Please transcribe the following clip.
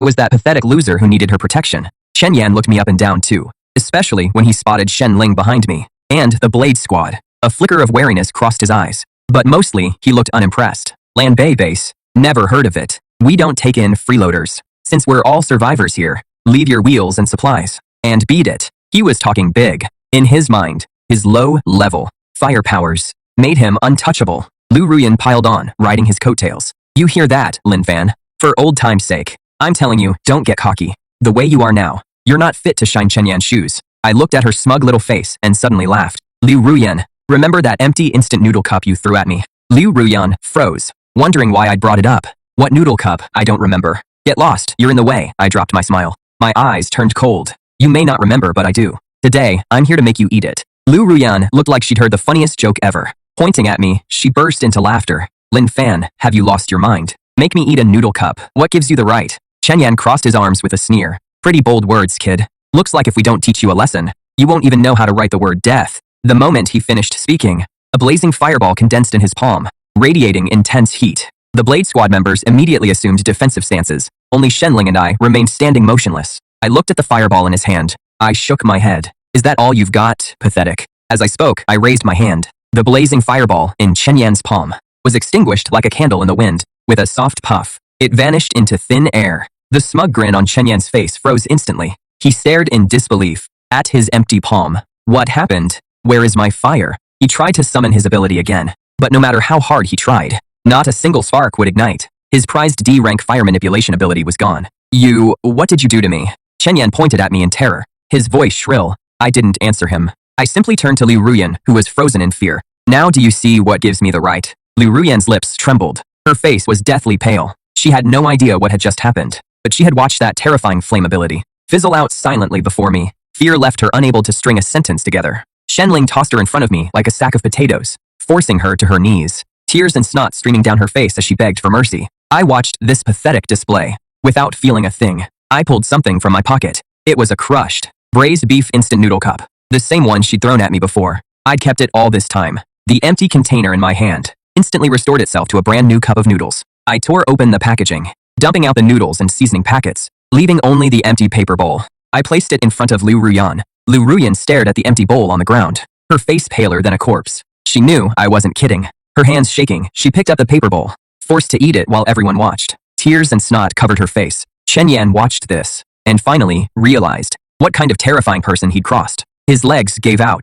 was that pathetic loser who needed her protection. Chen Yan looked me up and down too, especially when he spotted Shen Ling behind me, and the Blade Squad. A flicker of wariness crossed his eyes, but mostly he looked unimpressed. Lan Bei base? Never heard of it. We don't take in freeloaders. Since we're all survivors here, leave your wheels and supplies, and beat it. He was talking big. In his mind, his low-level fire powers made him untouchable. Lu Ruyan piled on, riding his coattails. You hear that, Lin Fan? For old time's sake, I'm telling you, don't get cocky. The way you are now, you're not fit to shine Chen Yan's shoes. I looked at her smug little face and suddenly laughed. Liu Ruyan, remember that empty instant noodle cup you threw at me? Liu Ruyan froze, wondering why I'd brought it up. What noodle cup? I don't remember. Get lost, you're in the way. I dropped my smile. My eyes turned cold. You may not remember, but I do. Today, I'm here to make you eat it. Liu Ruyan looked like she'd heard the funniest joke ever. Pointing at me, she burst into laughter. Lin Fan, have you lost your mind? Make me eat a noodle cup. What gives you the right? Chen Yan crossed his arms with a sneer. Pretty bold words, kid. Looks like if we don't teach you a lesson, you won't even know how to write the word death. The moment he finished speaking, a blazing fireball condensed in his palm, radiating intense heat. The Blade Squad members immediately assumed defensive stances. Only Shenling and I remained standing motionless. I looked at the fireball in his hand. I shook my head. Is that all you've got? Pathetic. As I spoke, I raised my hand. The blazing fireball in Chen Yan's palm was extinguished like a candle in the wind. With a soft puff, it vanished into thin air. The smug grin on Chen Yan's face froze instantly. He stared in disbelief at his empty palm. What happened? Where is my fire? He tried to summon his ability again, but no matter how hard he tried, not a single spark would ignite. His prized D-rank fire manipulation ability was gone. What did you do to me? Chen Yan pointed at me in terror, his voice shrill. I didn't answer him. I simply turned to Liu Ruyan, who was frozen in fear. Now do you see what gives me the right? Liu Ruyan's lips trembled. Her face was deathly pale. She had no idea what had just happened, but she had watched that terrifying flame ability fizzle out silently before me. Fear left her unable to string a sentence together. Shenling tossed her in front of me like a sack of potatoes, forcing her to her knees, tears and snot streaming down her face as she begged for mercy. I watched this pathetic display without feeling a thing. I pulled something from my pocket. It was a crushed, braised beef instant noodle cup, the same one she'd thrown at me before. I'd kept it all this time. The empty container in my hand instantly restored itself to a brand new cup of noodles. I tore open the packaging, dumping out the noodles and seasoning packets, leaving only the empty paper bowl. I placed it in front of Liu Ruyan. Liu Ruyan stared at the empty bowl on the ground, her face paler than a corpse. She knew I wasn't kidding. Her hands shaking, she picked up the paper bowl, forced to eat it while everyone watched. Tears and snot covered her face. Chen Yan watched this, and finally realized what kind of terrifying person he'd crossed. His legs gave out.